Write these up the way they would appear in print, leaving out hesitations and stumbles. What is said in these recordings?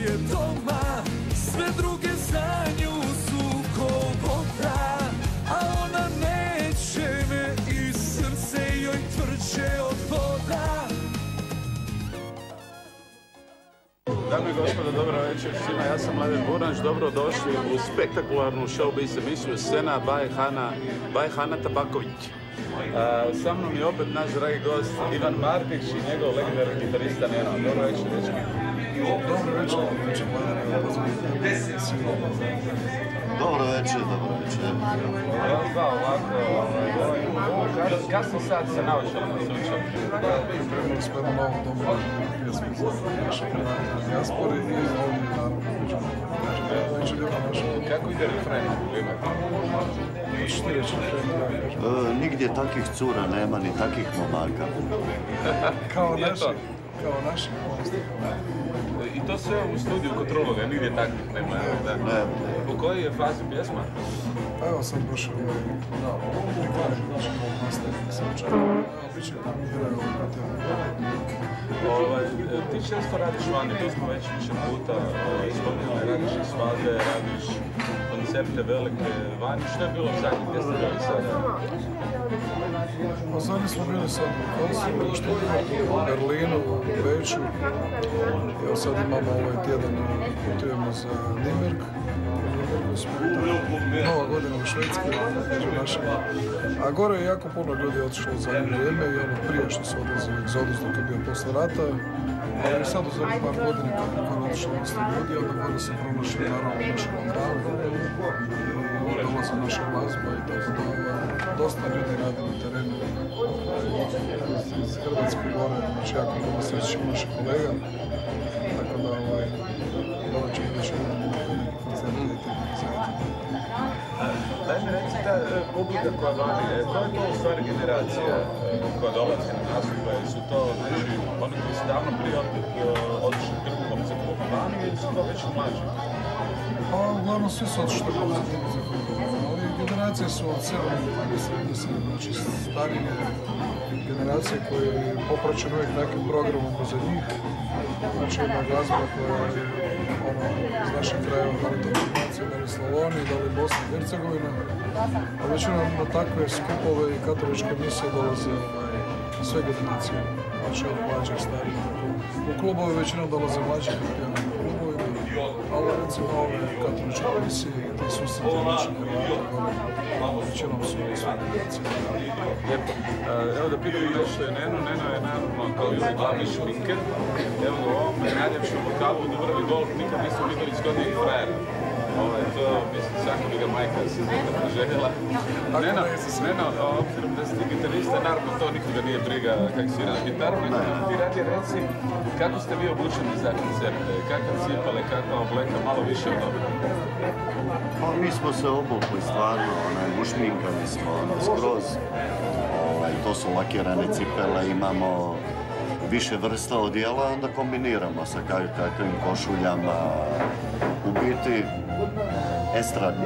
je doma, sve druge za nju su ko voda, a ona neće me i srce joj tvrđe od voda. Dame i gospodo, dobro večer svima, ja sam Mladen Burnač, dobro došli u spektakularnu showbiz emisiju Scena by Hana Tabaković. Sa mnom je opet naš dragi gost Ivan Martić i njegov legendarni gitarista Neno. Dobro večer, dečki. Dobro večer, Dobro večer, dobro večer. Evo ovako, kasni sad se naočalama slučaj. Pripremili smo jednu novu domu pjesmu za naše hrvatske dijaspore i ovdje naravno večer jedna naša. Kako ide refren? Što ti reći refren? Nigdje takvih cura nema, ni takvih momaka. Kao naši. I to sve u studiju kod Trologa, nigdje takvih nema. Ne. U kojoj je fazi pjesma? Pa evo sad baš prikladno ćemo nastaviti sa očarom. Biće premijera Ti često radiš vani, tu smo već više puta spomenuli, radiš i svadbe, radiš koncerte velike vani. Što je bilo zadnji, gdje ste bili sada? Pa zadnji smo bili sad u Kosovu, što je bilo u Berlinu, u Beču. Evo sad imamo ovaj tjedan, putujemo za Nürnberg. Nova godina u Švedskoj, među našima. A gore je jako puno ljudi otišlo u zadnje vrijeme i ono prije što se odlazili egzodus dok je bio posle rata. Ali sad u zadnjih par godina kako je otišlo dosta ljudi, onda gore se pronašli naravno naše lokale i dolaze naša glazba i tako da dosta ljudi radi na terenu iz Hrvatske gore, znači jako puno srećemo naših kolega, tako da dobro ćemo više neki koncerti i neki zajedno. Daj mi reci, ta publika koja vani, koja je to u stvari generacija koja dolazi na nastupe? Su to oni koji su davno prije otišli trbuhom za kruhom vani ili su to već mlađi? Pa uglavnom svi su otišli trbuhom za kruhom, ali generacije su od 7-30, znači starije generacije koje je popraćeno uvijek nekim programom za njih. Znači jedna glazba koja je iz naših krajeva, da li to Dalmacija, da li Slavonija, da li Bosna i Hercegovina. A većinom na takve skupove i katoličke misije dolaze sve generacije, znači od mlađih, starijih. U klubove većinom dolaze mlađi hrvatski u klubovima, ali recimo ove katoličke misije i ti susreti naših hrvata, većinom su sve generacije. Lijepo. Evo da pitam nešto je Neno. Neno je naravno kao i uvijek glavni šminker. Evo ga u ovom najljepšem lokalu u Dubravi Golf nikad nismo vidjeli zgodnijeg frajera. To, mislim, svako bi ga majka se znaka željela. Neno, obzirom da si ti gitarista, naravno to nikoga nije briga kako svira na gitaru, nego ti radi reci kako ste vi obučeni za koncerte, kakva cipele, kakva obleka, malo više od toga. Pa mi smo se obukli stvarno, ušminkali smo skroz. To su lakirane cipele, imamo više vrsta odijela, onda kombiniramo sa kakvim košuljama, u biti estradni.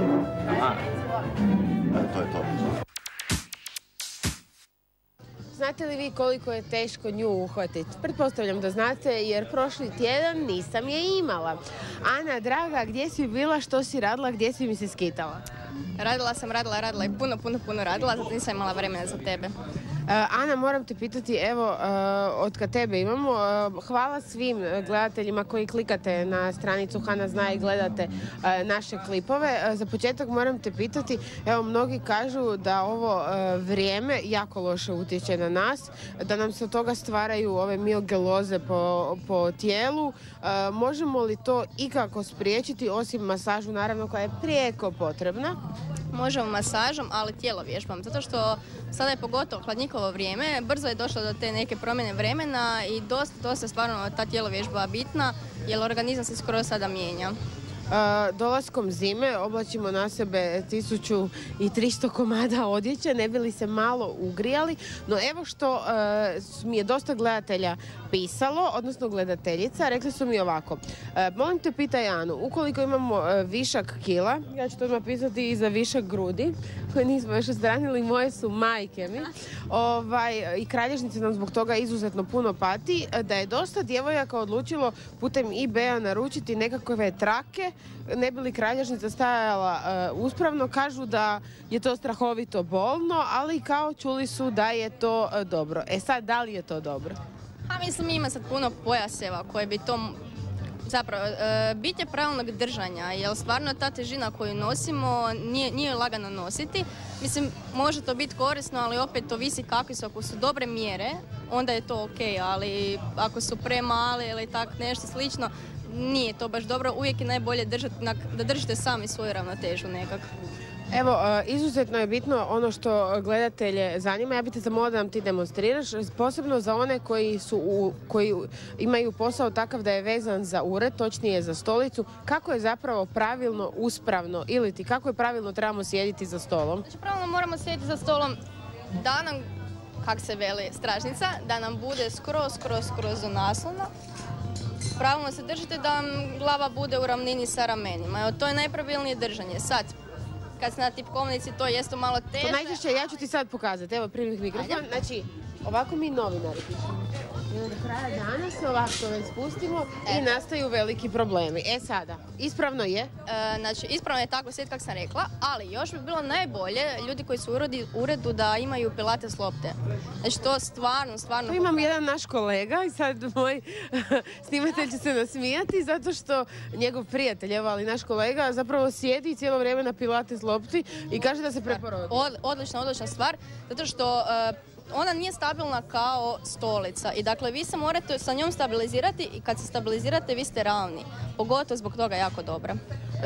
To je to. Znate li vi koliko je teško nju uhvatiti? Pretpostavljam da znate jer prošli tjedan nisam je imala. Ana, draga, gdje si bila, što si radila, gdje si mi se skitala? Radila i puno radila, zato nisam imala vremena za tebe. Ana, moram te pitati, evo, od kad tebe imamo, hvala svim gledateljima koji klikate na stranicu Hana zna i gledate naše klipove. Za početak moram te pitati, evo, mnogi kažu da ovo vrijeme jako loše utječe na nas, da nam se od toga stvaraju ove miogeloze po tijelu. Možemo li to ikako spriječiti, osim masažu, naravno, koja je prijeko potrebna? Možemo masažom, ali tijelo vježbam, zato što sada je pogotovo hladnjikovo vrijeme, brzo je došlo do te neke promjene vremena i dosta stvarno ta tijelo vježba bitna, jer organizam se skoro sada mijenja. Dolaskom zime oblačimo na sebe 1300 komada odjeće, ne bi li se malo ugrijali, no evo što mi je dosta gledatelja pisalo, odnosno gledateljica, rekli su mi ovako. Molim te, pitaj Anu, ukoliko imamo višak kila, ja ću to odmah pisati i za višak grudi, koje nismo još odstranili, moje su majke mi, i kralježnica nam zbog toga izuzetno puno pati, da je dosta djevojaka odlučilo putem eBaya naručiti nekakve trake, ne bi li kralježnica stajala uspravno. Kažu da je to strahovito bolno, ali kao čuli su da je to dobro. E sad, da li je to dobro? A mislim, ima sad puno pojaseva koje bi to... Zapravo, bit je pravilnog držanja, jer stvarno ta težina koju nosimo nije lagano nositi. Mislim, može to biti korisno, ali opet to visi kakvi su. Ako su dobre mjere, onda je to ok, ali ako su premale ili tak nešto slično, nije to baš dobro. Uvijek je najbolje da držite sami svoju ravnotežu nekako. Evo, izuzetno je bitno ono što gledatelje zanima. Ja bih te zamolila da nam ti demonstriraš, posebno za one koji imaju posao takav da je vezan za ured, točnije za stolicu. Kako je zapravo pravilno, uspravno, ili ti kako je pravilno trebamo sjediti za stolom? Znači, pravilno moramo sjediti za stolom da nam, kak se veli, stražnica, da nam bude skroz do naslona. Pravilno se držite da vam glava bude u ravnini sa ramenima. Evo, to je najpravilnije držanje. Sad, kad se na tipkovnici to jesto malo teže... To najčešće, ja ću ti sad pokazati. Evo, primih mikrofon. Znači, ovako mi novinari pišemo. I onda kraja dana se ovako već spustimo i nastaju veliki problemi. E sada, ispravno je? Znači, ispravno je tako sjet kak sam rekla, ali još bi bilo najbolje ljudi koji su u uredu da imaju pilates lopte. Znači, to stvarno... To imam jedan naš kolega i sad moj snimatelj će se nasmijati zato što njegov prijatelj, evo, ali naš kolega zapravo sjedi cijelo vrijeme na pilates lopti i kaže da se preporodi. Odlična stvar, zato što... Ona nije stabilna kao stolica i dakle vi se morate sa njom stabilizirati i kad se stabilizirate vi ste ravni. Pogotovo zbog toga jako dobra.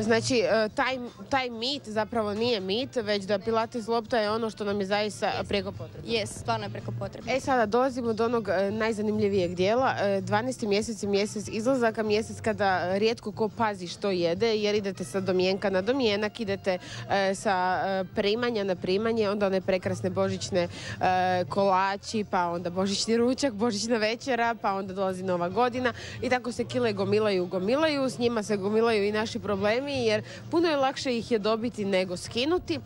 Znači, taj mit zapravo nije mit, već da pilates lopta je ono što nam je zaista preko potrebno. Jes, stvarno je preko potrebno. E sada dolazimo do onog najzanimljivijeg dijela. 12. mjesec je mjesec izlazaka, mjesec kada rijetko ko pazi što jede, jer idete sa domjenka na domjenak, idete sa primanja na primanje, onda one prekrasne božićne kolači, pa onda božićni ručak, božićna večera, pa onda dolazi Nova godina i tako se kile gomilaju, s njima se gomilaju i naši problemi, jer puno je lakše ih je dobiti nego skinuti.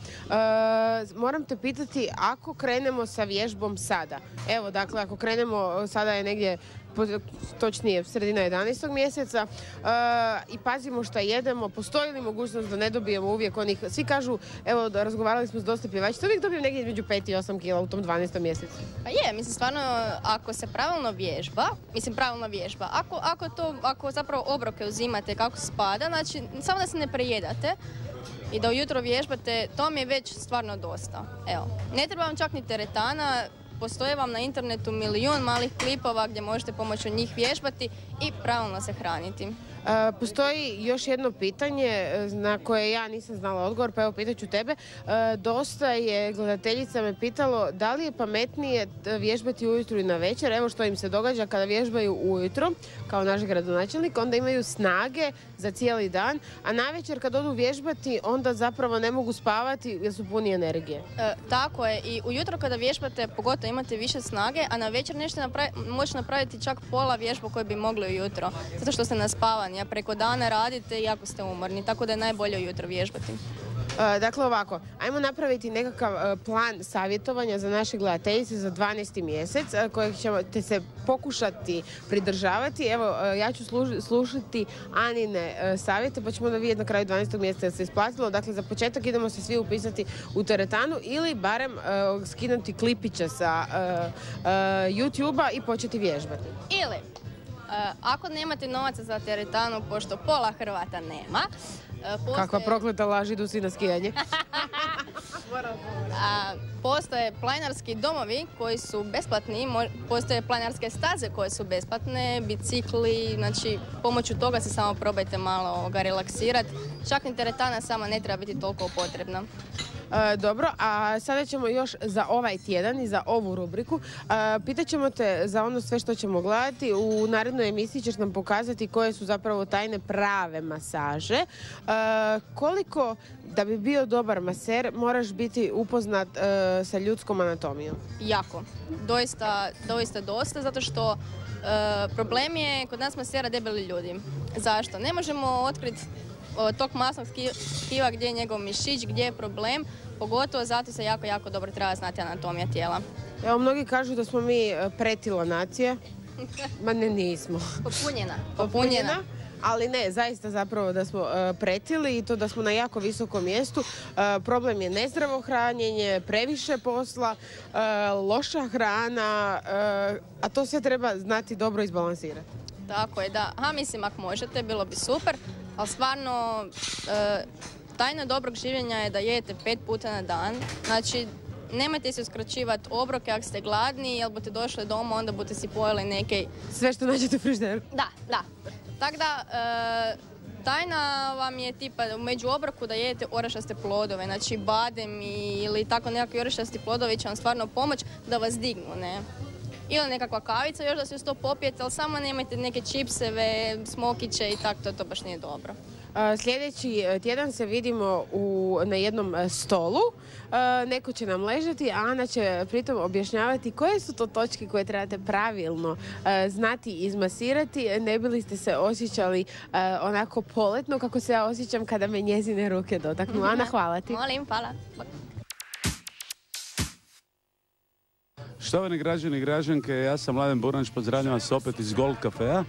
Moram te pitati, ako krenemo sa vježbom sada, evo dakle ako krenemo, sada je negdje točnije sredina 11. mjeseca i pazimo šta jedemo, postoji li mogućnost da ne dobijemo uvijek onih, svi kažu, evo razgovarali smo s dosta pjevačica, uvijek dobijem negdje između 5 i 8 kila u tom 12. mjesecu. Pa je, mislim stvarno, ako se pravilno vježba, ako zapravo obroke uzimate kako spada, znači samo da se ne prejedate i da ujutro vježbate, to mi je već stvarno dosta. Evo, ne treba vam čak ni teretana, postoje vam na internetu milion malih klipova gdje možete pomoću njih vježbati i pravilno se hraniti. Postoji još jedno pitanje na koje ja nisam znala odgovor, pa evo pitaću tebe. Dosta je gledateljica me pitalo da li je pametnije vježbati ujutro i na večer. Evo što im se događa kada vježbaju ujutro, kao naš gradonačelnik, onda imaju snage za cijeli dan, a navečer kad odu vježbati onda zapravo ne mogu spavati jer su puni energije. Tako je, i ujutro kada vježbate pogotovo imate više snage, a na večer nešto možete napraviti čak pola vježbu koje bi mogli ujutro, zato što ste naspavani. A preko dana radite i jako ste umorni, tako da je najbolje ujutro vježbati. Dakle ovako, ajmo napraviti nekakav plan savjetovanja za naše gledateljice za 12. mjesec kojeg ćete se pokušati pridržavati. Evo, ja ću slušati Anine savjete pa ćemo da vidjeti na kraju 12. mjeseca se isplatilo. Dakle, za početak idemo se svi upisati u teretanu ili barem skinuti klipiće sa YouTube-a i početi vježbati. Ili ako nemate novaca za teretanu, pošto pola Hrvata nema, Kakva prokleta laž, idu svi na skijanje. Postoje planinarski domovi koji su besplatni, postoje planinarske staze koje su besplatne, bicikli, znači pomoću toga se samo probajte malo relaksirati. Čak ni teretana sama ne treba biti toliko potrebna. Dobro, a sada ćemo još za ovaj tjedan i za ovu rubriku. Pitat ćemo te za ono sve što ćemo gledati. U narednoj emisiji ćeš nam pokazati koje su zapravo tajne prave masaže. Koliko, da bi bio dobar maser, moraš biti upoznat sa ljudskom anatomijom? Jako. Doista dosta, zato što problem je kod nas masera debeli ljudi. Zašto? Ne možemo otkriti tog masnog tkiva gdje je njegov mišić, gdje je problem, pogotovo zato se jako dobro treba znati anatomija tijela. Evo, mnogi kažu da smo mi pretila nacija. Ma ne, nismo. Popunjena. Ali ne, zaista zapravo da smo pretili i to da smo na jako visokom mjestu. Problem je nezdravo hranjenje, previše posla, loša hrana, a to sve treba znati dobro izbalansirati. Tako je, da. Mislim, ako možete, bilo bi super, ali stvarno tajna dobrog življenja je da jedete 5 puta na dan. Znači, nemojte si uskraćivati obroke ako ste gladni, jer budete došli doma, onda budete si pojeli neke... Sve što nađete u frižideru. Da. Tako da, tajna vam je tipa među obroku da jedete orašaste plodove, znači badem ili tako nekakvi orašasti plodovi će vam stvarno pomoći da vas dignu, ne? Ili nekakva kavica, još da se uz to popijete, ali samo nemojte neke čipseve, smokiće i tako, to baš nije dobro. Sljedeći tjedan se vidimo na jednom stolu. Neko će nam ležati, a Ana će pritom objašnjavati koje su to točke koje trebate pravilno znati i izmasirati. Ne bili ste se osjećali onako poletno kako se ja osjećam kada me njezine ruke dotaknu. Ana, hvala ti. Molim, hvala. Štovani građani i građanke, ja sam Mladen Buranić, pozdravljam vas opet iz Gold Cafea.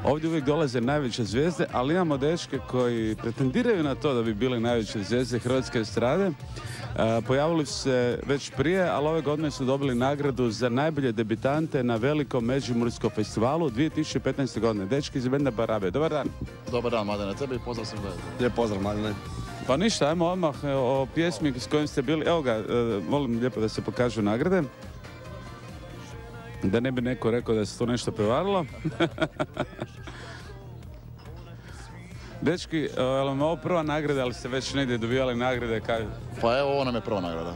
Ovdje uvijek dolaze najveće zvijezde, ali imamo dečke koji pretendiraju na to da bi bili najveće zvijezde hrvatske estrade. Pojavili su se već prije, ali ove godine su dobili nagradu za najbolje debitante na velikom Međimurskom festivalu 2015. godine. Dečki iz benda Barabe. Dobar dan. Dobar dan, Mladene, tebi i pozdrav svim gledateljima. Lijep pozdrav, Mladene. Pa ništa, ajmo odmah o pjesmi s kojim ste bili. Evo ga, molim lijepo da se pokažu nagrade. Da ne bi neko rekao da se to nešto prevarilo. Dečki, je li ovo prva nagrada, ali ste već negdje dobivali nagrade? Pa evo, ovo nam je prva nagrada.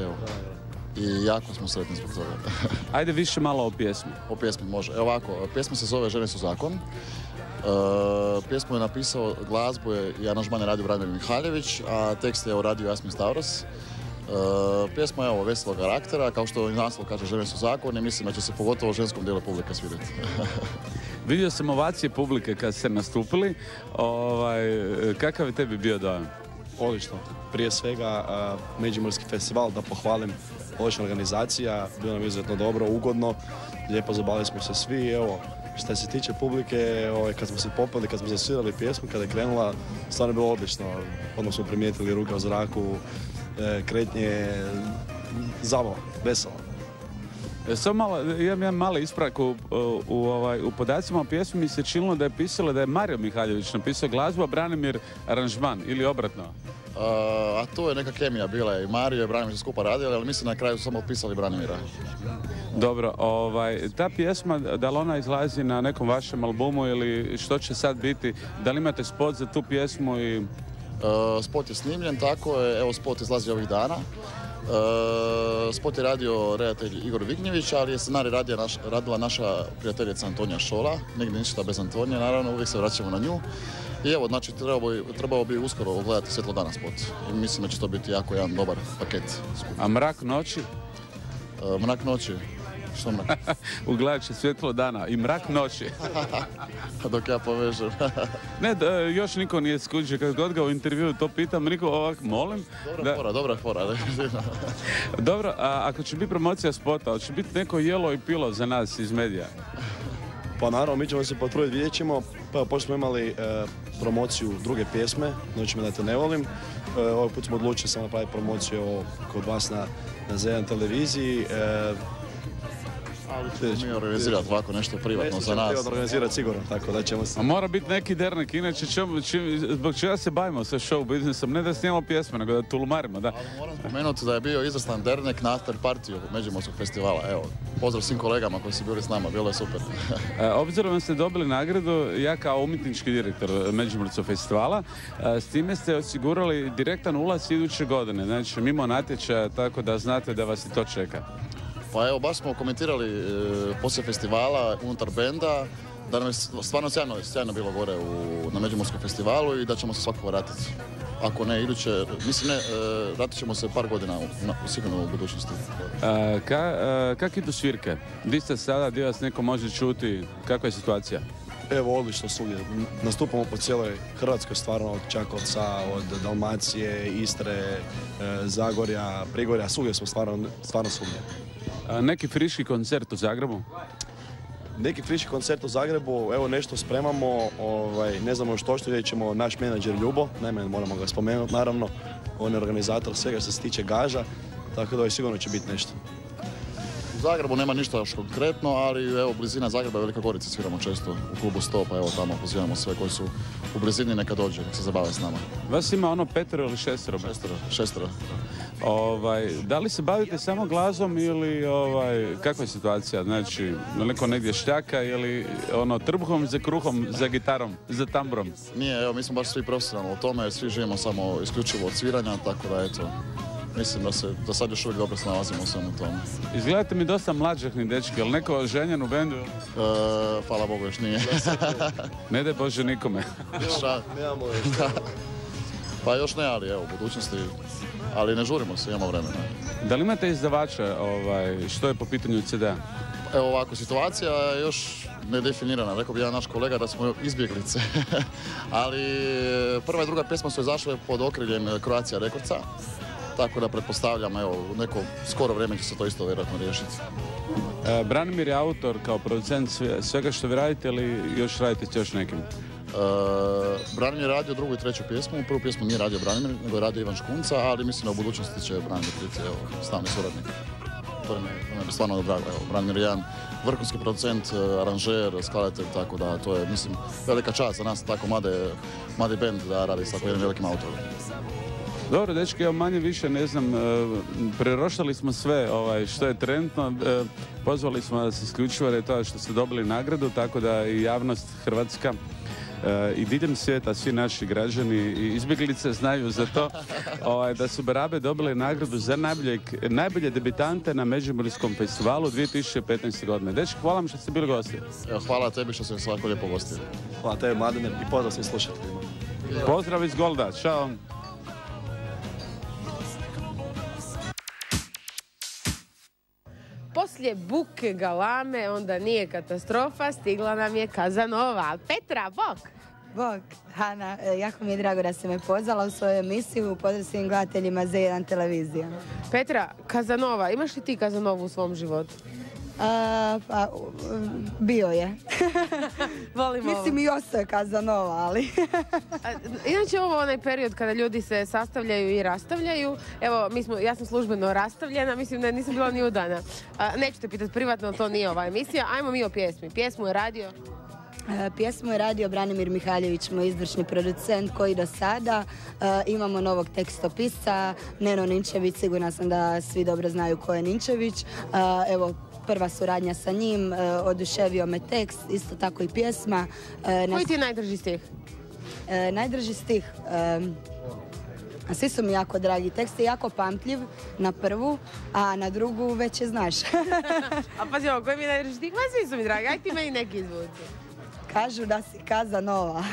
Evo. I jako smo sretni zbog toga. Ajde više malo o pjesmi. O pjesmi može. Evo ovako, pjesma se zove Žene su zakon. Pjesmu je napisao, glazbu je i aranžman je radio Branimir Mihaljević, a tekst je radio Jasmin Stavros. Pjesma je veselog karaktera, kao što i naslov kaže Žene su zakon i mislim da će se pogotovo ženskom dijelu publike svidjeti. Vidio sam ovacije publike kad ste nastupili. Kakav je tebi bio dojam? Odlično. Prije svega Međimurski festival, da pohvalim, odlična organizacija, bilo nam izuzetno dobro, ugodno, lijepo zabavili smo se svi. Evo, što se tiče publike, kad smo se popeli, kad smo zasvirali pjesmu, kada je krenula, stvarno je bilo odlično. Odmah smo primijetili ruke u zraku, kretnje, zabava, vesela. Samo malo, imam jedan mali ispravak u podacima o pjesmi mi se činilo da je pisalo da je Mario Mihaljević napisao glazbu, a Branimir aranžman, ili obratno? A to je neka kemija bila i Mario i Branimir su skupa radili, ali mislim na kraju su samo pisali Branimira. Dobro, ta pjesma, da li ona izlazi na nekom vašem albumu ili što će sad biti? Da li imate spot za tu pjesmu i... Spot je snimljen, tako je, evo spot izlazi ovih dana. Spot je radio redatelj Igor Vignjević, ali je scenarij radila naša prijateljica Antonija Šola, negdje ništa bez Antonije, naravno, uvijek se vraćamo na nju. I evo, znači, trebao bi uskoro ogledati Svjetlo dana spot i mislim da će to biti jako jedan dobar paket. A Mrak noći? Mrak noći? Što mrak? Ugledat će Svjetlo dana i Mrak noći. Dok ja povežem. Ne, još niko nije skuđio, kad god ga u intervjuu to pitam, niko ovak, molim. Dobra fora. Dobro, a ako će biti promocija spota, hoće biti neko jelo i pilo za nas iz medija? Pa naravno, mi ćemo se potruditi, vidjet ćemo. Pa pošto smo imali promociju druge pjesme, Noći me da te ne volim, ovaj put smo odlučili samo napraviti promociju kod vas na Z1 televiziji. Ali ćemo mi organizirati ovako nešto privatno za nas. Privatno organizirati sigurno, tako da ćemo se... A mora biti neki dernek, inače zbog čega se bavimo sa show biznisom, ne da snimamo pjesme, nego da tulumarimo, da. Ali moram spomenuti da je bio izvrstan dernek na after partiju Međimurskog festivala. Evo, pozdrav svim kolegama koji su bili s nama, bilo je super. Obzirom da ste dobili nagradu, ja kao umjetnički direktor Međimurskog festivala, s time ste osigurali direktan ulaz iduće godine, znači mimo natječaja, tako da znate da vas i to čeka. Pa evo, baš smo komentirali poslije festivala unutar benda, da nam je stvarno sjajno bilo gore na Međimurskom festivalu i da ćemo se svakako vratiti. Ako ne iduće, mislim ne, vratit ćemo se par godina sigurno u budućnosti. Kak idu svirke? Di ste sada, gdje vas neko može čuti, kakva je situacija? Evo, odlično svugdje. Nastupamo po cijeloj Hrvatskoj, stvarno od Čakovca, od Dalmacije, Istre, Zagorja, Prigorja, svugdje smo stvarno svugdje. Neki friški koncert u Zagrebu? Neki friški koncert u Zagrebu, evo nešto spremamo, ne znamo što vidjet ćemo naš menadžer Ljubo, najmanje moramo ga spomenuti naravno, on je organizator svega što se tiče gaža, tako da sigurno će biti nešto. U Zagrebu nema ništa još konkretno, ali evo blizina Zagreba i Velika Gorica sviramo često u klubu Stopa, evo tamo pozivamo sve koji su u blizini neka dođe, nek se zabave s nama. Vas ima ono 5 ili 6? Šestero. Da li se bavite samo glazom ili kakva je situacija? Znači, neko negdje šljaka ili trbuhom za kruhom, za gitarom, za tambrom? Nije, evo mi smo baš svi profesionalni u tome, svi živimo samo isključivo od sviranja, tako da eto, mislim da se do sad još uvijek dobro snalazimo u svemu tome. Izgledate mi dosta mlađahni dečki, ali neko ženjen u bendu? Hvala Bogu još nije. Ne daj Bože nikome. Nemamo još. Pa još ne, ali evo, u budućnosti, ali ne žurimo se, imamo vremena. Da li imate izdavača, što je po pitanju CD-a? Evo ovako, situacija je još nedefinirana, rekao bi jedan naš kolega da smo izbjeglice, ali prva i druga pjesma su izašle pod okriljem Croatia Recordsa, tako da pretpostavljam, evo, u neko skoro vrijeme će se to isto vjerojatno riješiti. Branimir je autor kao producent svega što vi radite ili još radite s još nekim? Branimir je radio drugu i treću pjesmu, prvu pjesmu nije radio Branimir, nego je radio Ivan Škunca, ali mislim da u budućnosti će Branimir biti stalni suradnik. To je mi stvarno drago, evo, Branimir je jedan vrhunski producent, aranžer, skladatelj, tako da to je, mislim, velika čast za nas, tako mladi band da radi s tako jednim velikim autorom. Dobro, dečki, evo manje više, ne znam, prerošali smo sve što je trenutno, pozvali smo vas isključivo je to što ste dobili nagradu, tako da i javnost hrvatska i diljem svijeta, svi naši građani i izbjeglice znaju za to da su Barabe dobili nagradu za najbolje debitante na Međimurskom festivalu 2015. godine. Dečki, hvala vam što ste bili gosti. Hvala tebi što ste svako lijepo gostio. Hvala tebi, Mladine, i pozdrav svim slušateljima. Pozdrav iz Golda, čao. Poslije buke galame, onda nije katastrofa, stigla nam je Kazanova. Petra, bok! Bok, Hana, jako mi je drago da ste me pozvala u svoju emisiju, pozdrav svim gledateljima Z1 televizija. Petra, Kazanova, imaš li ti Kazanovu u svom životu? Pa, bio je. Volim ovo. Mislim i ostao je Kazanova, ali... Inače ovo onaj period kada ljudi se sastavljaju i rastavljaju. Evo, ja sam službeno rastavljena, mislim da nisam bila ni udana. Neću te pitati privatno, to nije ova emisija. Ajmo mi o pjesmi. Pjesmu je radio? Pjesmu je radio Branimir Mihaljević, moj izvršni producent, koji do sada imamo novog tekstopisca, Neno Ninčević, sigurna sam da svi dobro znaju ko je Ninčević. Evo, prva suradnja sa njim, oduševio me tekst, isto tako i pjesma. Koji ti je najdrži stih? Najdrži stih? Svi su mi jako dragi. Tekst je jako pamtljiv na prvu, a na drugu već je znaš. A pazi ovo, koji mi je najdrži stih? Ma svi su mi dragi, aj ti meni neki izvuci. Kažu da si Kazanova.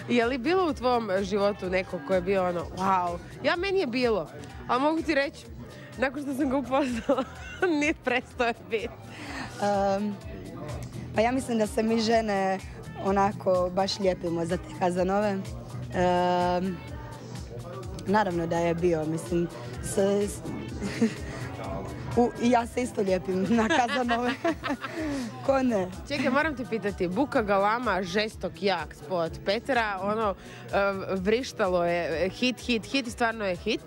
Je li bilo u tvom životu neko ko je bio ono, wow, meni je bilo, ali mogu ti reći, nakon što sam ga upoznala, nije prestao je biti. Pa ja mislim da se mi žene onako baš lijepimo za te Kazanove. Naravno da je bio, mislim, i ja se isto lijepim na Kazanove. Ko ne? Čekaj, moram te pitati, buka galama, žestok jak spot Petra, vrištalo je hit i stvarno je hit.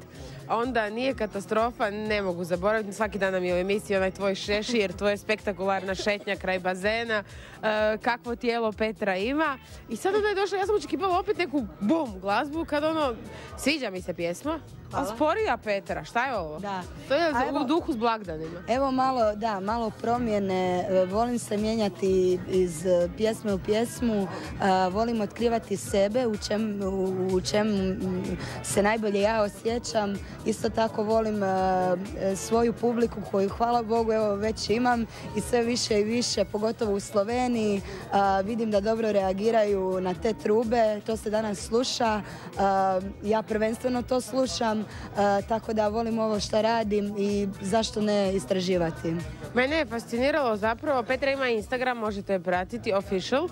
onda nije katastrofa, ne mogu zaboraviti. Svaki dan nam je u emisiji onaj tvoj šešir, tvoja spektakularna šetnja kraj bazena, kakvo tijelo Petra ima. I sad onda je došla, ja sam očekivala opet neku bum glazbu, kad sviđa mi se pjesma. A sporija Petra, šta je ovo? Da. To je u duhu s blagdanima. Evo malo promjene, volim se mijenjati iz pjesme u pjesmu, volim otkrivati sebe, u čemu se najbolje ja osjećam. Isto tako volim svoju publiku koju, hvala Bogu, evo već imam i sve više i više, pogotovo u Sloveniji. Vidim da dobro reagiraju na te trube, to se danas sluša, ja prvenstveno to slušam. Tako da volim ovo što radim i zašto ne istraživati. Mene je fasciniralo zapravo, Petra ima Instagram, možete je pratiti, official.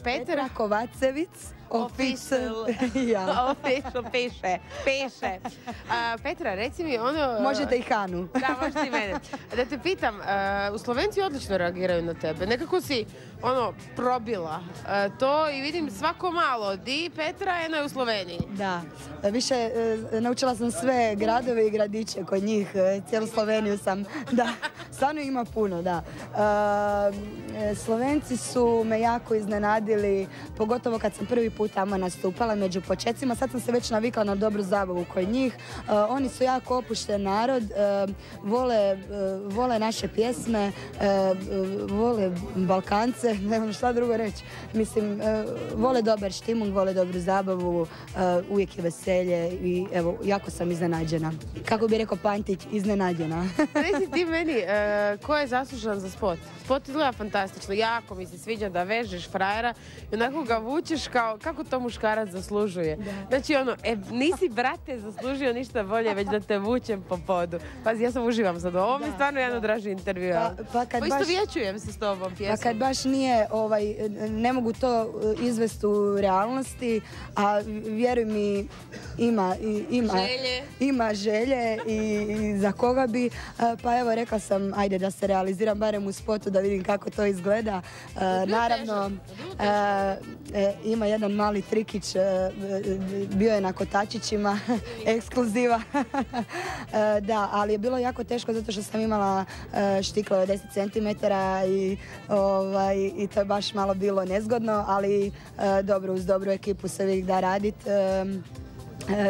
Petra Kovacevic. Official. Ja. Official, piše. Petra, reci mi ono... Možete i Hanu. Da, možete i mene. Da te pitam, u Slovenci odlično reagiraju na tebe. Nekako si probila to i vidim svako malo. Di Petra, eno je u Sloveniji. Da, više naučila sam sve gradove i gradiće kod njih, cijelu Sloveniju sam, da, stvarno ima puno, da. Slovenci su me jako iznenadili, pogotovo kad sam prvi put tamo nastupala među počecima. Sad sam se već navikla na dobru zabavu kod njih. Oni su jako opušten narod, vole naše pjesme, vole Balkance, nemam šta drugo reći. Mislim, vole dobar štimung, vole dobru zabavu, uvijek je veselje i evo, jako sam iznenađena. Kako bi rekao Pantić, iznenađena. Reci ti meni, ko je zaslužan za spot? Spot izgleda fantastično, jako mi se sviđa da vežeš frajera i onako ga vučeš kao, kako to muškarac zaslužuje. Znači nisi brate zaslužio ništa bolje, već da te vučem po podu. Pazi, ja sam uživam sad, ovo mi je stvarno jedan od draži intervjua. Isto vječujem se s tobom pjesmom. Pa kad baš nije, ne mogu to izvesti u realnosti, a vjeruj mi, ima želje i za koga bi, pa evo rekla sam, ajde da se realiziram barem u spotu da vidim kako to izgleda. Naravno, ima jedan mali trikić, bio je na kotačićima, ekskluziva. Da, ali je bilo jako teško zato što sam imala štikle od 10 cm i to je baš malo bilo nezgodno, ali dobro, uz dobru ekipu se uvijek da raditi.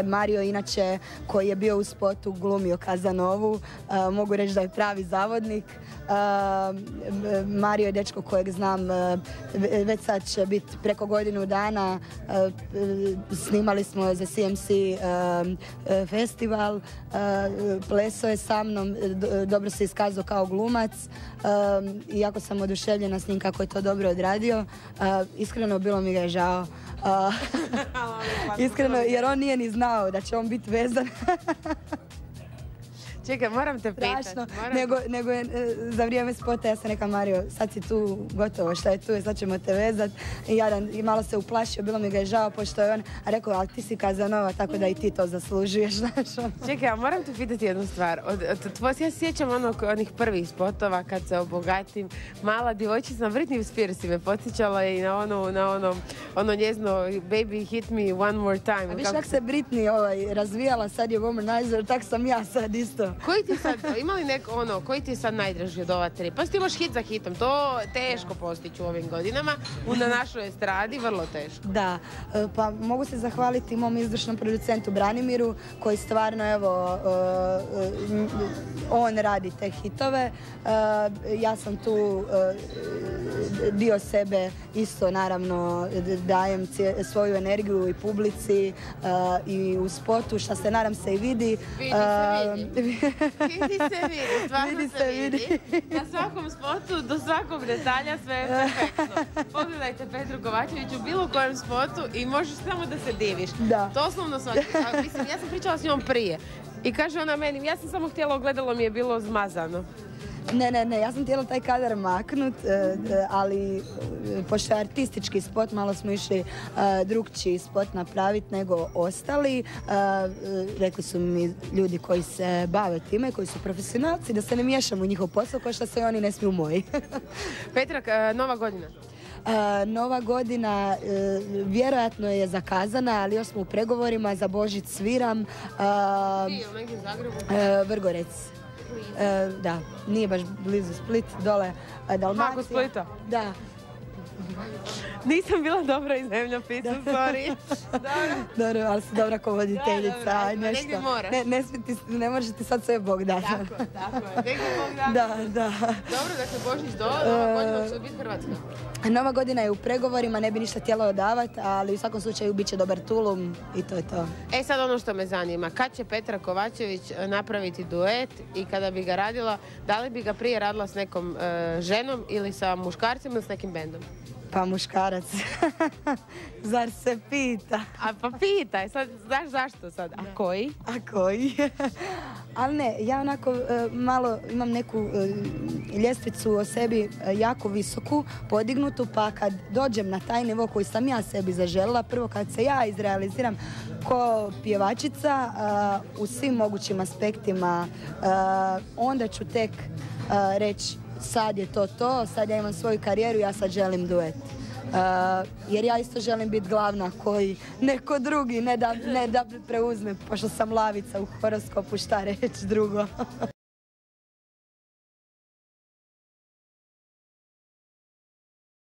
Mario, inače, koji je bio u spotu, glumio Kazanovu, mogu reći da je pravi zavodnik. Mario je dečko kojeg znam, već sad će biti preko godinu dana, snimali smo za CMC festival, plesao je sa mnom, dobro se iskazao kao glumac i jako sam oduševljena s njim kako je to dobro odradio. Iskreno, bilo mi ga je žao. Iskreno, jer on nije ni znao da će on biti vezan. Čekaj, moram te pitati. Nego je za vrijeme spota ja sam rekla, Mario, sad si tu, gotovo, šta je tu, sad ćemo te vezat. I malo se uplašio, bilo mi ga je žao, pošto je on rekao, ali ti si Kazanova, tako da i ti to zaslužuješ, znaš. Čekaj, a moram te pitati jednu stvar. Ja se sjećam onih prvih spotova kad se obogatim. Mala djevojčica, Britney Spears me podsjećala i na ono njezno Baby hit me one more time. A viš kak se Britney razvijala, sad je Womanizer, tak sam ja sad isto. Koji ti sad, ima li koji ti je sad najdraži od ova tri? Pa ti imaš hit za hitom, to teško postići u ovim godinama, na našoj estradi, vrlo teško. Da, pa mogu se zahvaliti mom izvršnom producentu Branimiru, koji stvarno, evo, on radi te hitove. Ja sam tu dio sebe isto, naravno, dajem svoju energiju i publici i u spotu, što se nadam se i vidi. Vidi se vidi. Na svakom spotu, do svakog detalja, sve je perfektno. Pogledajte Petru Kovačević u bilo kojem spotu i možeš samo da se diviš. Doslovno svaki. Mislim, ja sam pričala s njom prije i kaže ona meni, ja sam samo htjela, ogledalo mi je bilo zmazano. Ne, ja sam htjela taj kadar maknut, ali pošto je artistički spot, malo smo išli drugčiji spot napraviti nego ostali. Rekli su mi ljudi koji se bave time, koji su profesionalci, da se ne miješamo u njihov posao, kao što se oni ne smiju moji. Petra, Nova godina? Nova godina vjerojatno je zakazana, ali još smo u pregovorima. Za Božić sviram. Negdje u Zagrebu? Vrgorec. Da, nije baš blizu Split, dole Dalmacija. Kako Splita? Da. Nisam bila dobra iz zemljopisa, sorry. Dobro, ali si dobra ko voditeljica. Negdje moraš. Ne možeš ti sad sve Bog dati. Tako je. Negdje Bog dati. Da. Dobro, dakle, Božić Nova godina će biti Hrvatska. Nova godina je u pregovorima, ne bi ništa htjela odavati, ali u svakom slučaju bit će dobar tulum i to je to. Sad ono što me zanima, kad će Petra Kovačević napraviti duet i kada bi ga radila, da li bi ga prije radila s nekom ženom ili sa muškarcem ili s nekim bendom? Pa muškarac. Zar se pita? Pa pitaj, sad, znaš zašto sad? A koji? Ali ne, ja onako malo imam neku ljestvicu o sebi jako visoku, podignutu, pa kad dođem na taj nivo koji sam ja sebi zaželjela, prvo kad se ja izrealiziram ko pjevačica u svim mogućim aspektima, onda ću tek reći sad je to, sad ja imam svoju karijeru, ja sad želim duet. Jer ja isto želim biti glavna koji neko drugi, ne da preuzme, pošto sam lavica u horoskopu, šta reći drugo.